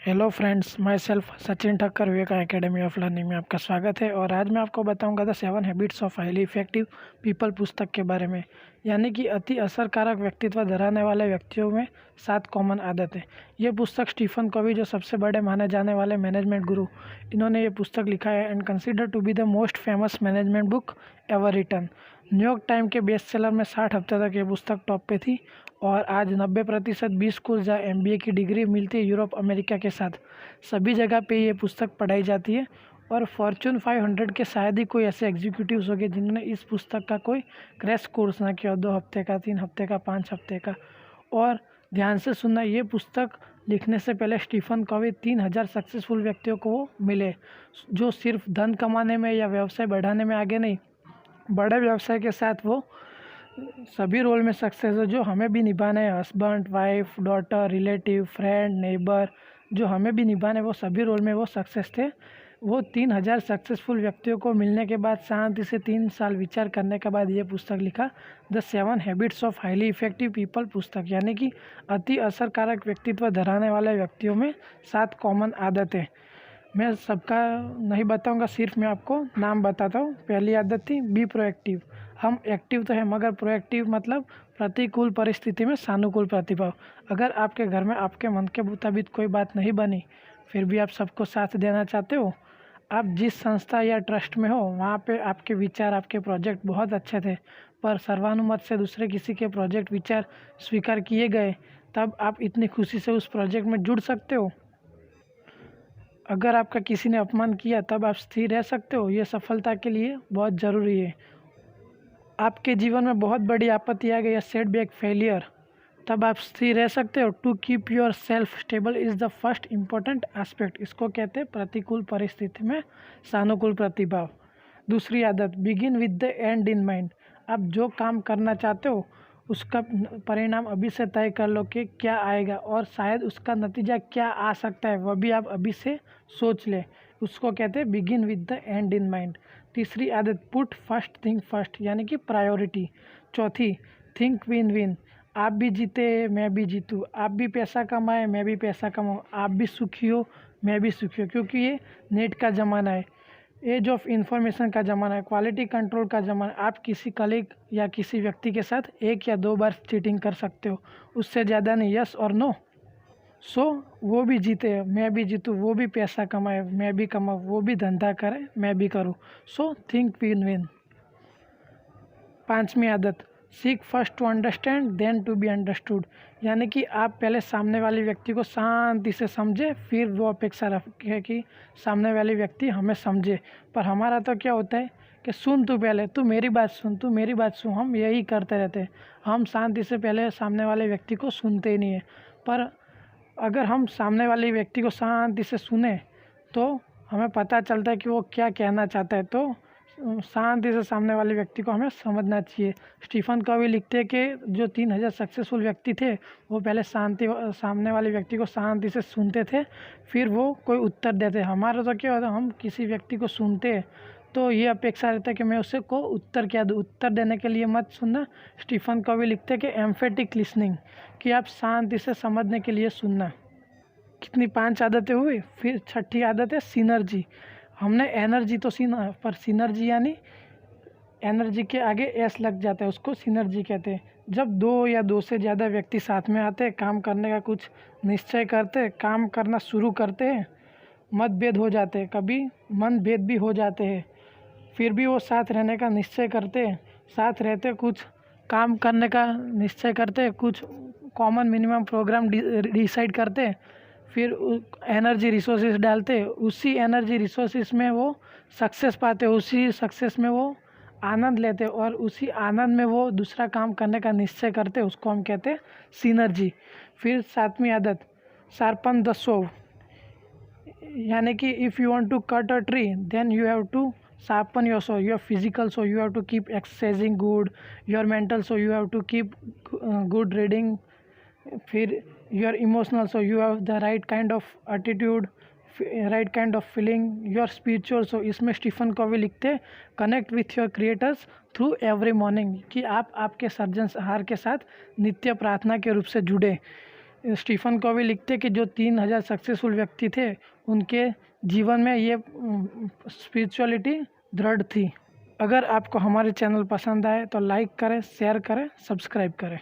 Hello friends, my self Sachin Thakkar Viveka academy of learning में आपका स्वागत है। और आज मैं आपको बताऊंगा the 7 habits of highly effective people पुस्तक के बारे में, यानी कि अति असरकारक व्यक्तित्व धराने वाले व्यक्तियों में 7 कॉमन आदतें। ये पुस्तक स्टीफन कवी, जो सबसे बड़े माने जाने वाले मैनेजमेंट गुरु, इन्होंने ये पुस्तक लिखा है and consider to be the most famous management book ever written. New York time के बेस्ट सेलर में 60 हफ्ते तक ये पुस्तक टॉप पे थी और आज 90% 20 स्कूल जहाँ MBA की डिग्री मिलती है यूरोप अमेरिका के साथ, सभी जगह पे ये पुस्तक पढ़ाई जाती है। और फॉर्च्यून 500 के शायद ही कोई ऐसे एग्जीक्यूटिव्स हो गए जिन्होंने इस पुस्तक का कोई क्रैश कोर्स ना किया, 2 हफ्ते का, 3 हफ्ते का, 5 हफ्ते का। और ध्यान से सुनना, ये पुस्तक लिखने से पहले स्टीफन कवी 3000 सक्सेसफुल व्यक्तियों को वो मिले, जो सिर्फ धन कमाने में या व्यवसाय बढ़ाने में आगे नहीं, बड़े व्यवसाय के साथ वो सभी रोल में सक्सेस है जो हमें भी निभाना है। Husband, wife, daughter, relative, friend, neighbour, जो हमें भी निभाने, वो सभी रोल में वो सक्सेस थे। वो 3000 सक्सेसफुल व्यक्तियों को मिलने के बाद शांति से 3 साल विचार करने के बाद ये पुस्तक लिखा, the 7 habits of highly effective people पुस्तक, यानी कि अति असरकारक व्यक्तित्व धराने वाले व्यक्तियों में 7 कॉमन आदतें। मैं सबका नहीं बताऊंगा, सिर्फ मैं आपको नाम बताता हूँ। पहली आदत थी बी प्रोएक्टिव। हम एक्टिव तो है मगर प्रोएक्टिव मतलब प्रतिकूल परिस्थिति में सानुकूल प्रतिभाव। अगर आपके घर में आपके मन के मुताबिक कोई बात नहीं बनी, फिर भी आप सबको साथ देना चाहते हो, आप जिस संस्था या ट्रस्ट में हो वहाँ पे आपके विचार, आपके प्रोजेक्ट बहुत अच्छे थे, पर सर्वानुमत से दूसरे किसी के प्रोजेक्ट विचार स्वीकार किए गए, तब आप इतनी खुशी से उस प्रोजेक्ट में जुड़ सकते हो। अगर आपका किसी ने अपमान किया, तब आप स्थिर रह सकते हो। ये सफलता के लिए बहुत ज़रूरी है। आपके जीवन में बहुत बड़ी आपत्ति आ गई, सेटबैक, फेलियर, तब आप स्थिर रह सकते हो। To keep your self stable is the first important aspect. इसको कहते हैं प्रतिकूल परिस्थिति में सानुकूल प्रतिभाव। दूसरी आदत, begin with the and in mind. आप जो काम करना चाहते हो उसका परिणाम अभी से तय कर लो कि क्या आएगा और शायद उसका नतीजा क्या आ सकता है, वह भी आप अभी से सोच ले। उसको कहते हैं begin with the and in mind. तीसरी आदत, पुट फर्स्ट थिंग फर्स्ट, यानी कि प्रायोरिटी। चौथी, थिंक विन विन। आप भी जीते, मैं भी जीतूँ, आप भी पैसा कमाए, मैं भी पैसा कमाऊँ, आप भी सुखी हो, मैं भी सुखी हूँ, क्योंकि ये नेट का ज़माना है, एज ऑफ इंफॉर्मेशन का ज़माना है, क्वालिटी कंट्रोल का ज़माना। आप किसी कलीग या किसी व्यक्ति के साथ 1 या 2 बार चीटिंग कर सकते हो, उससे ज़्यादा नहीं। यस और नो। सो वो भी जीते, मैं भी जीतूँ, वो भी पैसा कमाए, मैं भी कमाऊँ, वो भी धंधा करे, मैं भी करूँ। So think win win. 5वीं आदत, seek first to understand then to be understood, यानी कि आप पहले सामने वाले व्यक्ति को शांति से समझे, फिर वो अपेक्षा रखें कि सामने वाले व्यक्ति हमें समझे। पर हमारा तो क्या होता है कि सुन तू, पहले तू मेरी बात सुन, तू मेरी बात सुन, हम यही करते रहते हैं। हम शांति से पहले सामने वाले व्यक्ति को सुनते ही नहीं है। पर अगर हम सामने वाले व्यक्ति को शांति से सुने तो हमें पता चलता है कि वो क्या कहना चाहता है। तो शांति से सामने वाले व्यक्ति को हमें समझना चाहिए। स्टीफन कवी लिखते हैं कि जो 3000 सक्सेसफुल व्यक्ति थे, वो पहले सामने वाले व्यक्ति को शांति से सुनते थे, फिर वो कोई उत्तर देते। हमारा तो क्या होता है, हम किसी व्यक्ति को सुनते तो ये अपेक्षा रहता है कि मैं उससे को उत्तर क्या दूँ। उत्तर देने के लिए मत सुनना। स्टीफन कवी लिखते हैं कि एम्फेटिक लिसनिंग, कि आप शांति से समझने के लिए सुनना। कितनी 5 आदतें हुई। फिर छठी आदत है सिनर्जी। हमने एनर्जी तो सीना, पर सिनर्जी यानी एनर्जी के आगे एस लग जाता है, उसको सिनर्जी कहते हैं। जब 2 या 2 से ज़्यादा व्यक्ति साथ में आते हैं, काम करने का कुछ निश्चय करते हैं, काम करना शुरू करते हैं, मतभेद हो जाते हैं, कभी मनभेद भी हो जाते हैं, फिर भी वो साथ रहने का निश्चय करते हैं, साथ रहते कुछ काम करने का निश्चय करते हैं, कुछ कॉमन मिनिमम प्रोग्राम डिसाइड करते हैं, फिर एनर्जी रिसोर्सेज डालते, उसी एनर्जी रिसोर्सेज में वो सक्सेस पाते, उसी सक्सेस में वो आनंद लेते और उसी आनंद में वो दूसरा काम करने का निश्चय करते, उसको हम कहते हैं सिनर्जी। फिर 7वीं आदत, शार्पन द सॉ, यानी कि if you want to cut a tree then you have to sharpen your saw, your physical so you have to keep exercising good, your mental so you have to keep good reading, फिर your emotional so you have the right kind of attitude, right kind of feeling, your spiritual so इसमें Stephen कवी लिखते हैं connect with your creators through every morning, कि आप आपके सर्जनहार के साथ नित्य प्रार्थना के रूप से जुड़े। स्टीफन कोवी लिखते कि जो 3000 सक्सेसफुल व्यक्ति थे उनके जीवन में ये स्पिरिचुअलिटी दृढ़ थी। अगर आपको हमारे चैनल पसंद आए तो लाइक करें, शेयर करें, सब्सक्राइब करें।